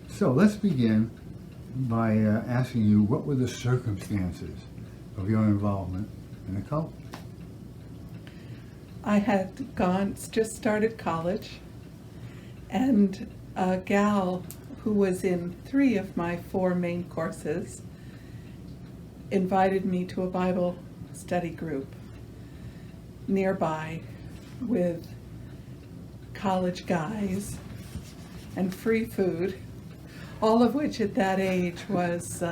So let's begin by asking you, what were the circumstances of your involvement in the cult? I had just started college, and a gal who was in 3 of my 4 main courses invited me to a Bible study group nearby with college guys and free food, all of which at that age was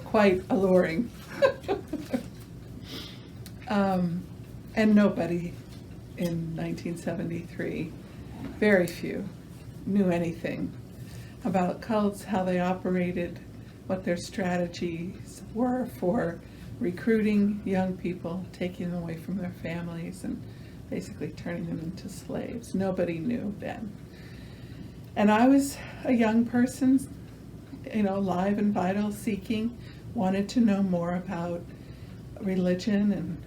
quite alluring. And nobody in 1973, very few, knew anything about cults, how they operated, what their strategies were for recruiting young people, taking them away from their families, and basically turning them into slaves. Nobody knew then. And I was a young person, alive and vital, seeking, wanted to know more about religion and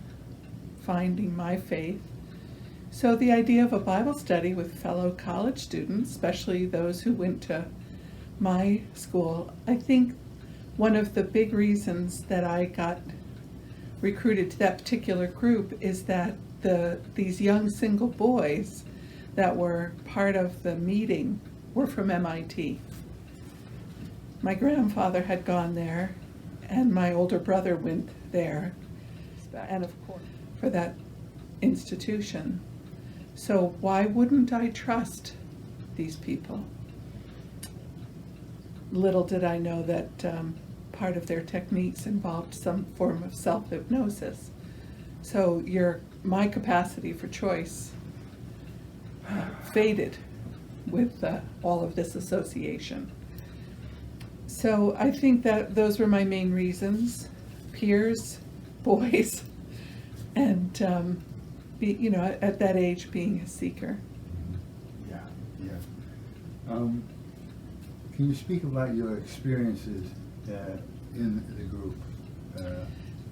finding my faith. So the idea of a Bible study with fellow college students, especially those who went to my school, I think one of the big reasons that I got recruited to that particular group is that these young single boys that were part of the meeting were from MIT. My grandfather had gone there, and my older brother went there, and of course, for that institution. So why wouldn't I trust these people? Little did I know that part of their techniques involved some form of self-hypnosis. So my capacity for choice faded with all of this association. So I think that those were my main reasons: peers, boys, and at that age being a seeker. Yeah. Can you speak about your experiences in the group?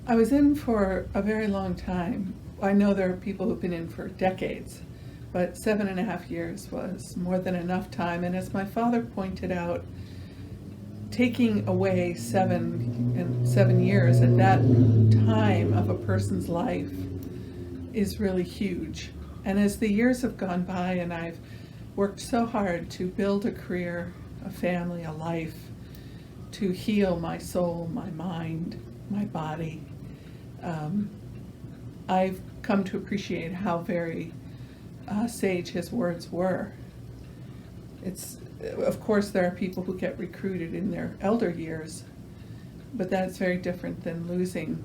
I was in for a very long time. I know there are people who've been in for decades, but 7.5 years was more than enough time. And as my father pointed out, taking away 7 years at that time of a person's life is really huge. And as the years have gone by, and I've worked so hard to build a career, a family, a life, to heal my soul, my mind, my body, I've come to appreciate how very sage his words were. Of course, there are people who get recruited in their elder years, but that's very different than losing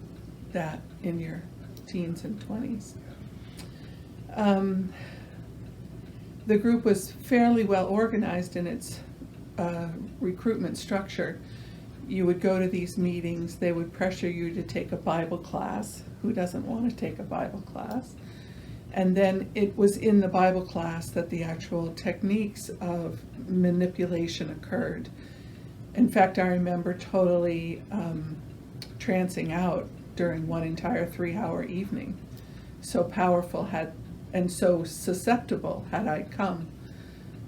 that in your teens and 20s. The group was fairly well organized in its recruitment structure. You would go to these meetings, they would pressure you to take a Bible class. Who doesn't want to take a Bible class? And then it was in the Bible class that the actual techniques of manipulation occurred. In fact, I remember totally trancing out during one entire 3-hour evening. So powerful and so susceptible had I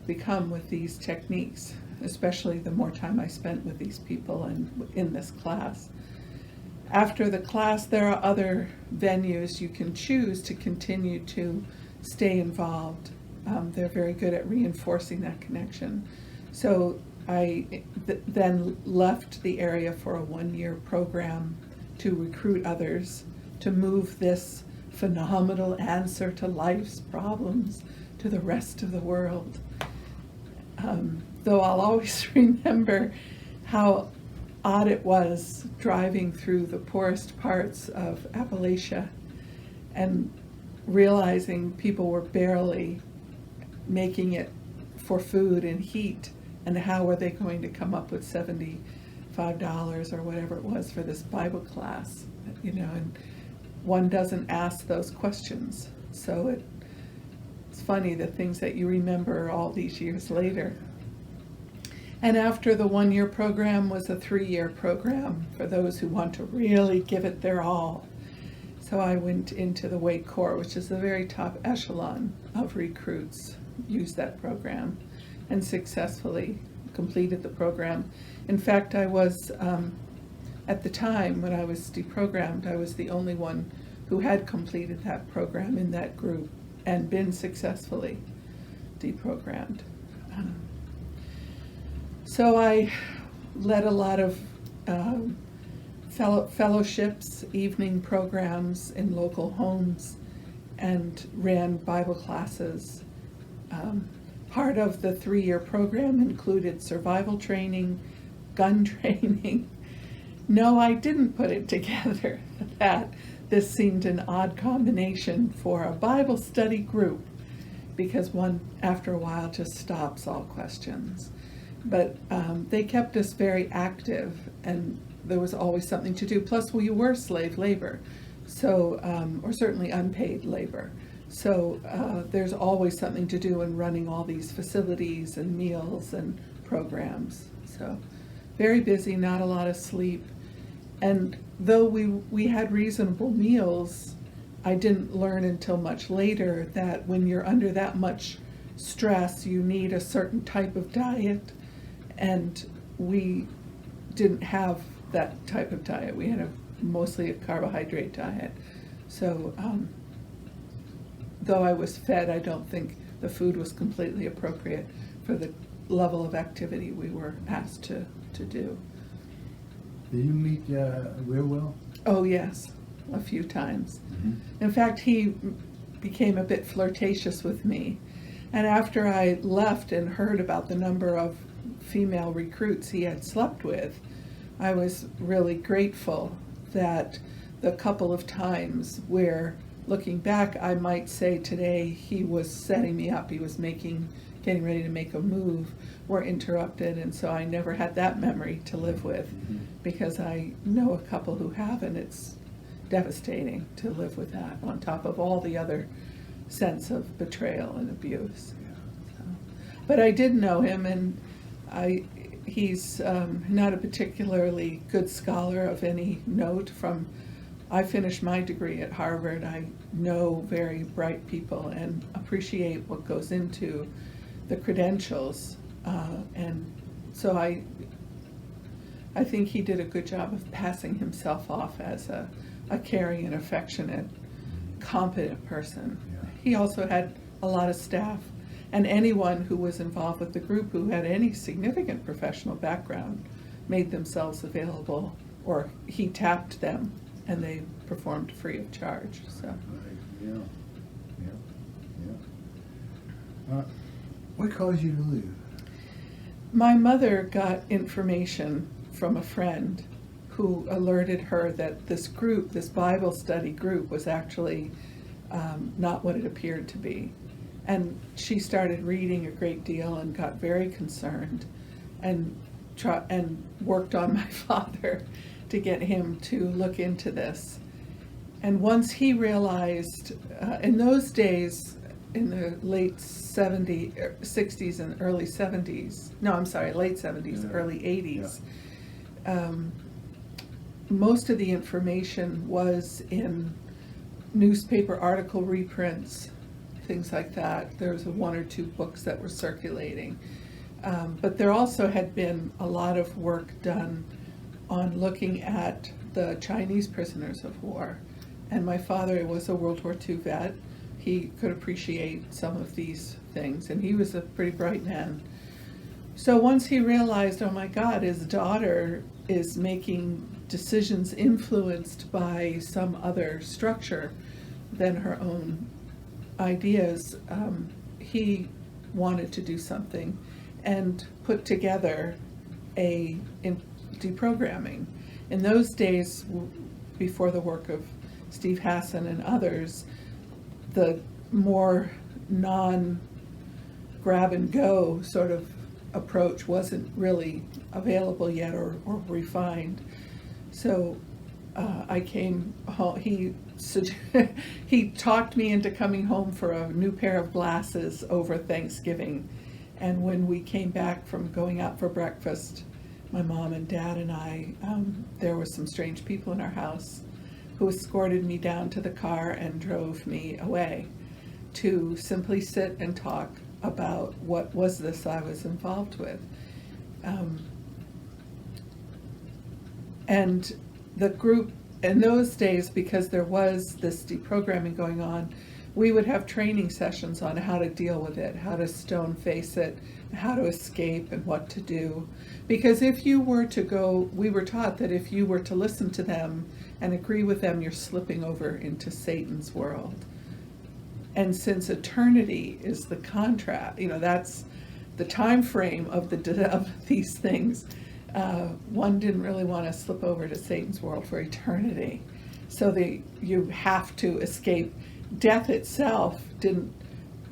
become with these techniques, especially the more time I spent with these people and in this class. After the class, there are other venues you can choose to continue to stay involved. They're very good at reinforcing that connection. So I then left the area for a 1-year program to recruit others, to move this phenomenal answer to life's problems to the rest of the world. Though I'll always remember how odd it was driving through the poorest parts of Appalachia and realizing people were barely making it for food and heat, and how were they going to come up with $75 or whatever it was for this Bible class, and one doesn't ask those questions. So it's funny, the things that you remember all these years later. And after the 1-year program was a 3-year program for those who want to really give it their all. So I went into the Wake Corps, which is the very top echelon of recruits, used that program, and successfully completed the program. In fact, I was, at the time when I was deprogrammed, I was the only one who had completed that program in that group and been successfully deprogrammed. So I led a lot of fellowships, evening programs in local homes, and ran Bible classes. Part of the 3-year program included survival training, gun training. No, I didn't put it together that this seemed an odd combination for a Bible study group, because one, after a while, just stops all questions. But they kept us very active, and there was always something to do. Plus, we were slave labor, so or certainly unpaid labor. So there's always something to do in running all these facilities and meals and programs. So very busy, not a lot of sleep. And though we had reasonable meals, I didn't learn until much later that when you're under that much stress, you need a certain type of diet. And we didn't have that type of diet. We had mostly a carbohydrate diet. So though I was fed, I don't think the food was completely appropriate for the level of activity we were asked to do. Did you meet real well? Oh yes, a few times. Mm-hmm. In fact, he became a bit flirtatious with me. And after I left and heard about the number of female recruits he had slept with, I was really grateful that the couple of times where, looking back, I might say today he was setting me up, he was getting ready to make a move, were interrupted, and so I never had that memory to live with, because I know a couple who have, and it's devastating to live with that on top of all the other sense of betrayal and abuse. So, but I did know him, and he's not a particularly good scholar of any note. I finished my degree at Harvard. I know very bright people and appreciate what goes into the credentials, and so I think he did a good job of passing himself off as a caring and affectionate, competent person. Yeah. He also had a lot of staff, and anyone who was involved with the group who had any significant professional background made themselves available, or he tapped them and they performed free of charge. So. Yeah. What caused you to leave? My mother got information from a friend who alerted her that this group, this Bible study group, was actually not what it appeared to be. And she started reading a great deal and got very concerned, and worked on my father to get him to look into this. And once he realized, in those days, in the late 60s and early 70s, late 70s, early 80s, most of the information was in newspaper article reprints, things like that. There was 1 or 2 books that were circulating. But there also had been a lot of work done on looking at the Chinese prisoners of war. And my father was a World War II vet. He could appreciate some of these things, and he was a pretty bright man. So once he realized, oh my God, his daughter is making decisions influenced by some other structure than her own ideas, he wanted to do something and put together deprogramming. In those days, before the work of Steve Hassan and others, the more non-grab-and-go sort of approach wasn't really available yet or refined. So I came home. He talked me into coming home for a new pair of glasses over Thanksgiving. And when we came back from going out for breakfast, my mom and dad and I, there were some strange people in our house who escorted me down to the car and drove me away to simply sit and talk about what was this I was involved with. And the group, in those days, because there was this deprogramming going on, we would have training sessions on how to deal with it, how to stone face it, how to escape, and what to do. Because if you were to go, we were taught that if you were to listen to them and agree with them, you're slipping over into Satan's world. And since eternity is the contract, that's the time frame of these things, one didn't really want to slip over to Satan's world for eternity. So you have to escape. Death itself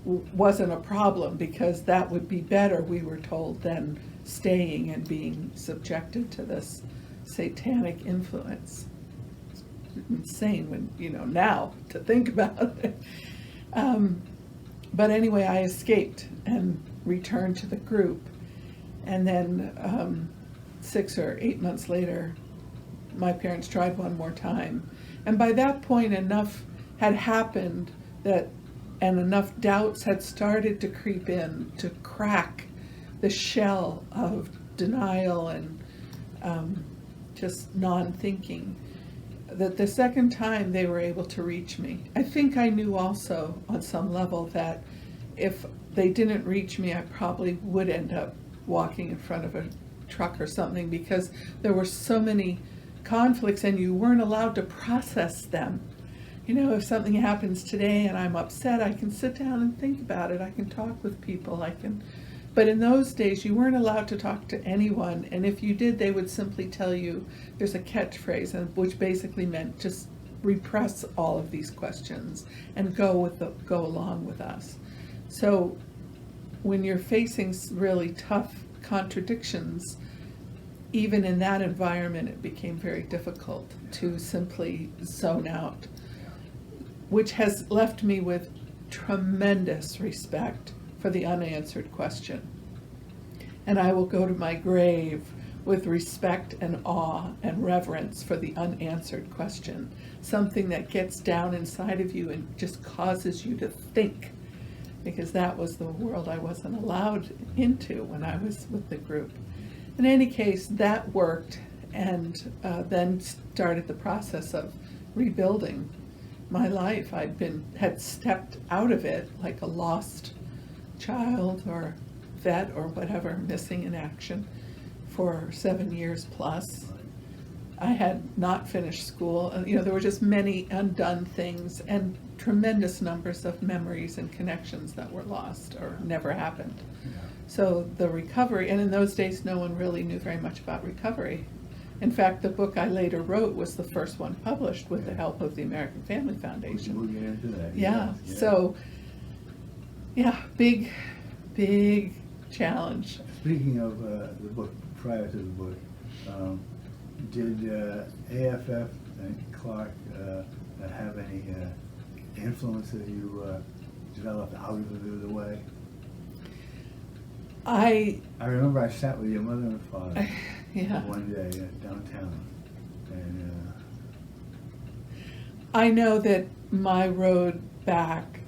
wasn't a problem, because that would be better, we were told, than staying and being subjected to this satanic influence. It's insane when, now to think about it. But anyway, I escaped and returned to the group. And then 6 or 8 months later, my parents tried one more time. And by that point, enough had happened and enough doubts had started to creep in to crack the shell of denial and just non-thinking, that the second time they were able to reach me. I think I knew also on some level that if they didn't reach me, I probably would end up walking in front of a truck or something, because there were so many conflicts and you weren't allowed to process them. If something happens today and I'm upset, I can sit down and think about it. I can talk with people. But in those days, you weren't allowed to talk to anyone. And if you did, they would simply tell you, there's a catchphrase, which basically meant just repress all of these questions and go along with us. So when you're facing really tough contradictions, even in that environment, it became very difficult to simply zone out, which has left me with tremendous respect for the unanswered question. And I will go to my grave with respect and awe and reverence for the unanswered question, something that gets down inside of you and just causes you to think, because that was the world I wasn't allowed into when I was with the group. In any case, that worked, and then started the process of rebuilding my life. Had stepped out of it like a lost child or vet or whatever, missing in action, for 7 years plus. I had not finished school. There were just many undone things and tremendous numbers of memories and connections that were lost or never happened. Yeah. So the recovery, and in those days no one really knew very much about recovery. In fact, the book I later wrote was the first one published with the help of the American Family Foundation. We'll get into that. Yeah. Yeah. So, big challenge. Speaking of the book, prior to the book, did AFF and Clark have any influence that you developed out of the way? I remember I sat with your mother and father one day downtown, and I know that my road back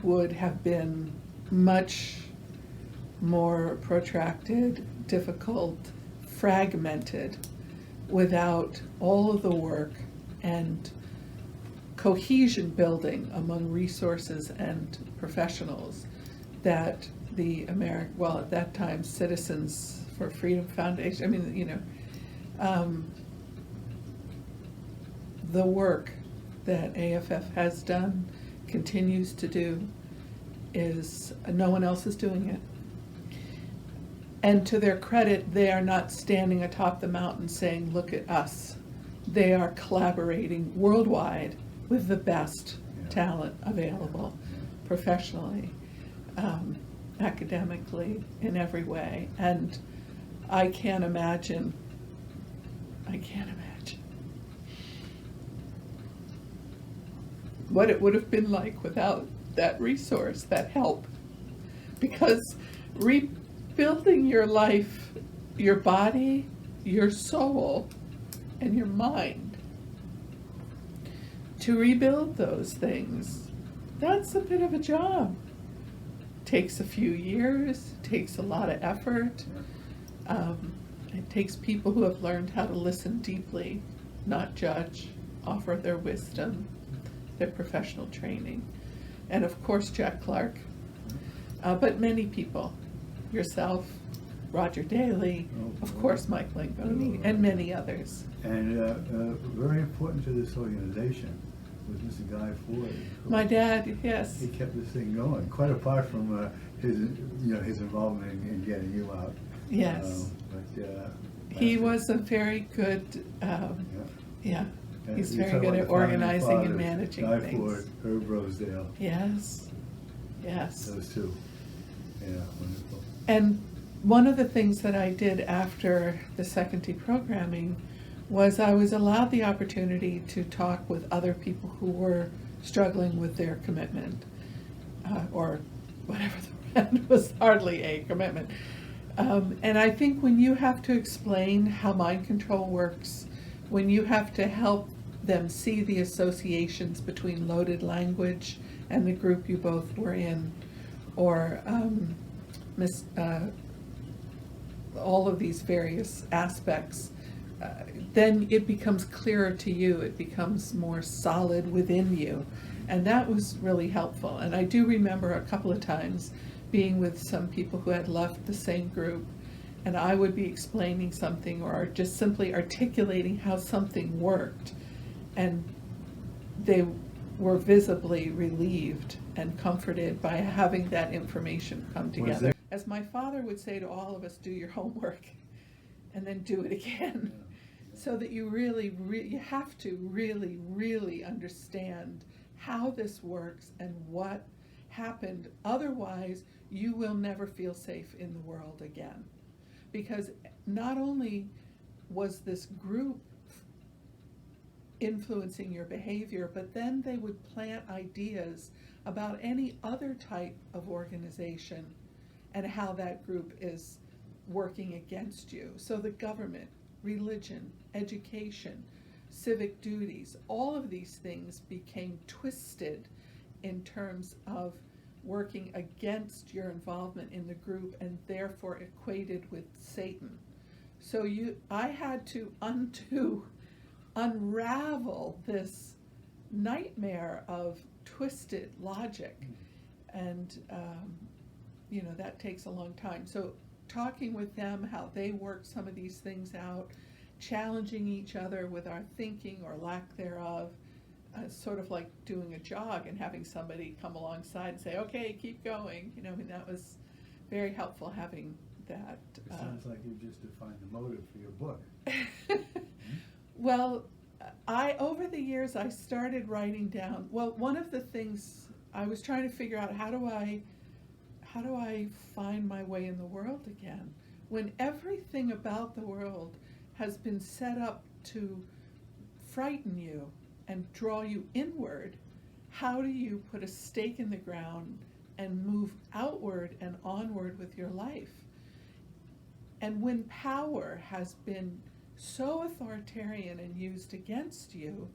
would have been much more protracted, difficult, fragmented, without all of the work and cohesion building among resources and professionals that the at that time, Citizens for Freedom Foundation, the work that AFF has done, continues to do, is no one else is doing it. And to their credit, they are not standing atop the mountain saying, look at us. They are collaborating worldwide with the best talent available, professionally, academically, in every way. And I can't imagine what it would have been like without that resource, that help. Because rebuilding your life, your body, your soul, and your mind, to rebuild those things, that's a bit of a job. Takes a few years, takes a lot of effort, It takes people who have learned how to listen deeply, not judge, offer their wisdom, their professional training. And of course, Jack Clark, but many people, yourself, Roger Daly, of course, Mike Langoni, and many others. And very important to this organization was Mr. Guy Ford. My dad, yes. He kept this thing going, quite apart from his involvement in getting you out. Yes. But he was a very good, yeah. He's very good at organizing and managing Guy things. Ford, Herb Rosedale. Yes, yes. Those two. Yeah, wonderful. And one of the things that I did after the second deprogramming was I was allowed the opportunity to talk with other people who were struggling with their commitment, or whatever the word was, hardly a commitment. And I think when you have to explain how mind control works, when you have to help them see the associations between loaded language and the group you both were in, or all of these various aspects, then it becomes clearer to you, it becomes more solid within you. And that was really helpful. And I do remember a couple of times being with some people who had left the same group, and I would be explaining something or just simply articulating how something worked, and they were visibly relieved and comforted by having that information come together. As my father would say to all of us, do your homework and then do it again. So that you really, you have to really, really understand how this works and what happened. Otherwise, you will never feel safe in the world again. Because not only was this group influencing your behavior, but then they would plant ideas about any other type of organization and how that group is working against you. So the government, religion, education, civic duties, all of these things became twisted in terms of working against your involvement in the group and therefore equated with Satan. So I had to unravel this nightmare of twisted logic, and that takes a long time. So talking with them, how they work some of these things out, challenging each other with our thinking or lack thereof, sort of like doing a jog and having somebody come alongside and say, okay, keep going. That was very helpful having that. It sounds like you just defined the motive for your book. Well, over the years, I started writing down, one of the things I was trying to figure out, how do I find my way in the world again? When everything about the world has been set up to frighten you and draw you inward, how do you put a stake in the ground and move outward and onward with your life? And when power has been so authoritarian and used against you,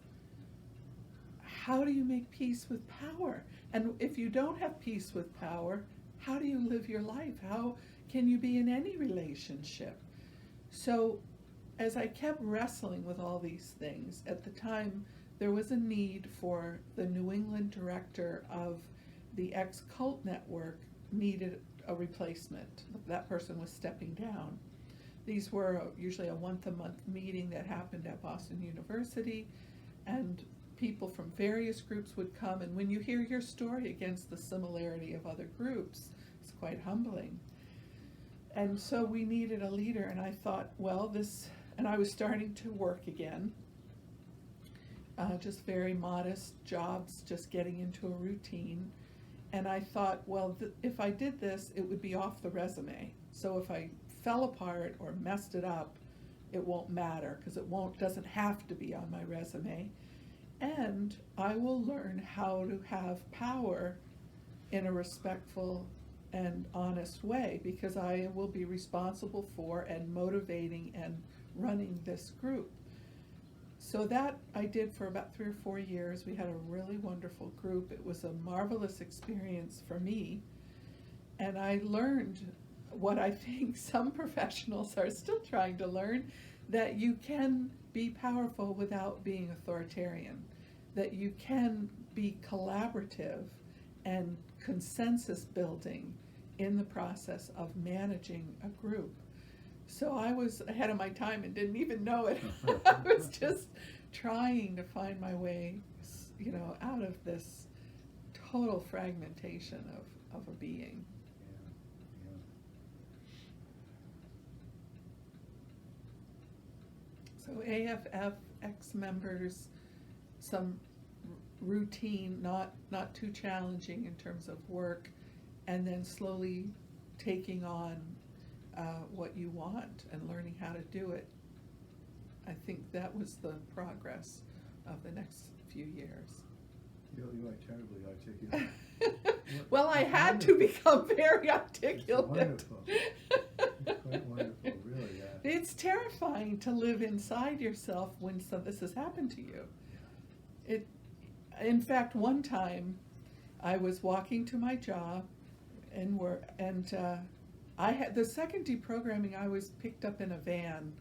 how do you make peace with power? And if you don't have peace with power, how do you live your life? How can you be in any relationship? So as I kept wrestling with all these things, at the time there was a need for the New England director of the ex-cult network needed a replacement. That person was stepping down. These were usually a once-a-month meeting that happened at Boston University, and people from various groups would come, and when you hear your story against the similarity of other groups, it's quite humbling. And so we needed a leader, and I thought, and I was starting to work again, just very modest jobs, just getting into a routine. And I thought, if I did this, it would be off the resume. So if I fell apart or messed it up, it won't matter, because doesn't have to be on my resume. And I will learn how to have power in a respectful and honest way, because I will be responsible for and motivating and running this group. So that I did for about 3 or 4 years. We had a really wonderful group. It was a marvelous experience for me. And I learned what I think some professionals are still trying to learn, that you can be powerful without being authoritarian, that you can be collaborative and consensus building in the process of managing a group. So I was ahead of my time and didn't even know it. I was just trying to find my way, out of this total fragmentation of a being. Yeah. So AFF, ex-members, some routine, not too challenging in terms of work, and then slowly taking on what you want and learning how to do it. I think that was the progress of the next few years. You are terribly articulate. Well, I had to become very articulate. It's wonderful. It's quite wonderful, really. Yeah. It's terrifying to live inside yourself when this has happened to you. In fact, one time I was walking to my job and I had the second deprogramming. I was picked up in a van,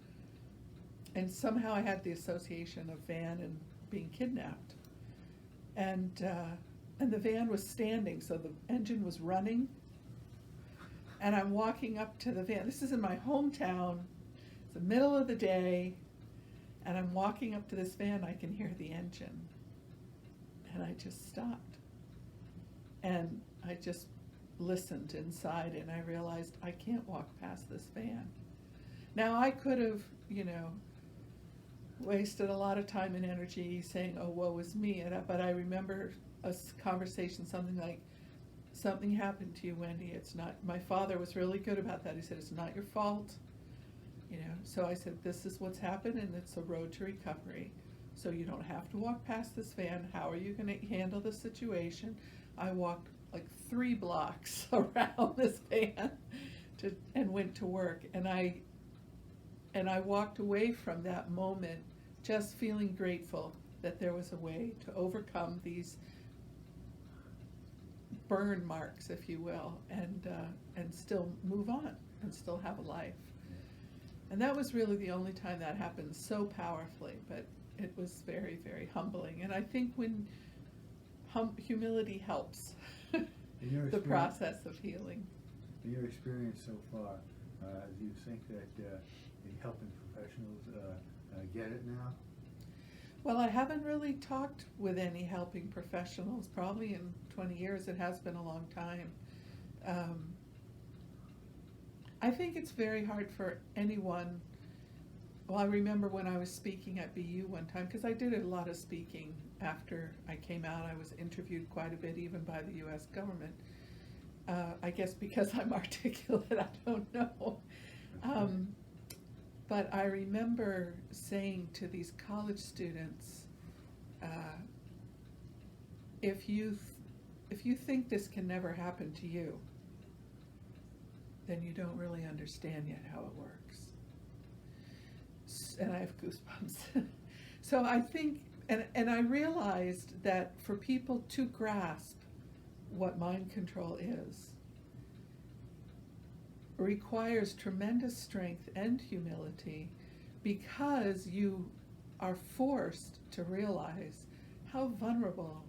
and somehow I had the association of van and being kidnapped. And the van was standing, so the engine was running. And I'm walking up to the van. This is in my hometown. It's the middle of the day, and I'm walking up to this van. I can hear the engine. And I just stopped. And I just listened inside, and I realized I can't walk past this van. Now, I could have, wasted a lot of time and energy saying, oh, woe is me. But I remember a conversation, something like, something happened to you, Wendy. It's not, my father was really good about that. He said, it's not your fault. So I said, this is what's happened, and it's a road to recovery. So you don't have to walk past this van. How are you going to handle the situation? I walked like 3 blocks around this van and went to work. And I walked away from that moment just feeling grateful that there was a way to overcome these burn marks, if you will, and still move on and still have a life. And that was really the only time that happened so powerfully, but it was very, very humbling. And I think when humility helps the process of healing. In your experience so far, do you think that the helping professionals get it now? Well, I haven't really talked with any helping professionals, probably in 20 years. It has been a long time. I think it's very hard for anyone. Well, I remember when I was speaking at BU one time, because I did a lot of speaking after I came out. I was interviewed quite a bit, even by the US government. I guess because I'm articulate, I don't know. But I remember saying to these college students, if you think this can never happen to you, then you don't really understand yet how it works. And I have goosebumps. So I think, and I realized that for people to grasp what mind control is, requires tremendous strength and humility, because you are forced to realize how vulnerable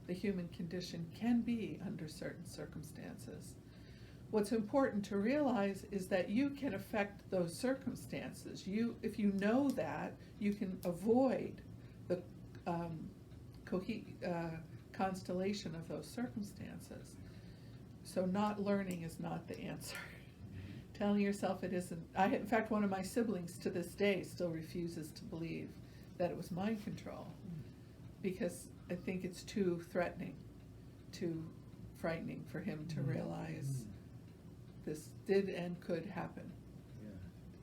the human condition can be under certain circumstances. What's important to realize is that you can affect those circumstances. If you know that, you can avoid the constellation of those circumstances. So not learning is not the answer. Telling yourself it isn't. In fact, one of my siblings to this day still refuses to believe that it was mind control, because I think it's too threatening, too frightening for him to realize this did and could happen.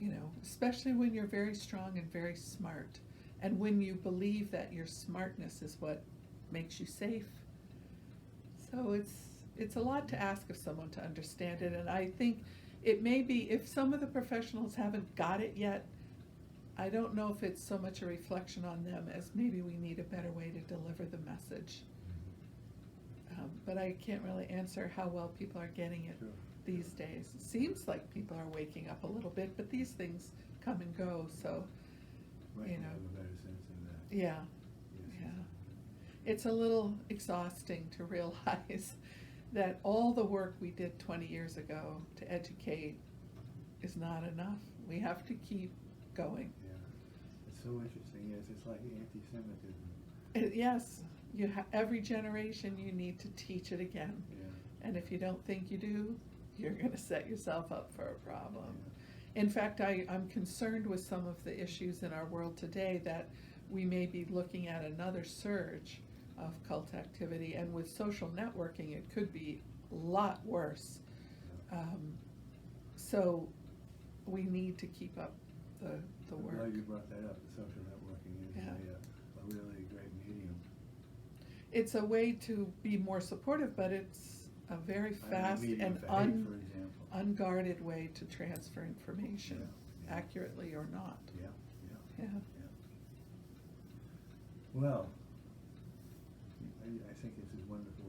Yeah. Especially when you're very strong and very smart, and when you believe that your smartness is what makes you safe. So it's a lot to ask of someone to understand it, and I think it may be, if some of the professionals haven't got it yet, I don't know if it's so much a reflection on them as maybe we need a better way to deliver the message. But I can't really answer how well people are getting it. Sure. these days. It seems like people are waking up a little bit, but these things come and go, so, Right, you you know. have a better sense of that. Yeah, Yes, yeah. yes. It's a little exhausting to realize that all the work we did 20 years ago to educate is not enough. We have to keep going. Yeah, it's so interesting, yes, it's like anti-Semitism. Yes, every generation you need to teach it again. Yeah. And if you don't think you do, you're gonna set yourself up for a problem. In fact, I'm concerned with some of the issues in our world today that we may be looking at another surge of cult activity, and with social networking, it could be a lot worse. So we need to keep up the I'm work. glad you brought that up. The social networking is Yeah. a really great medium. It's a way to be more supportive, but it's a very fast medium and for hate, for example. unguarded way to transfer information, Yeah. accurately or not. Yeah, yeah, Yeah. yeah. Well, I think this is wonderful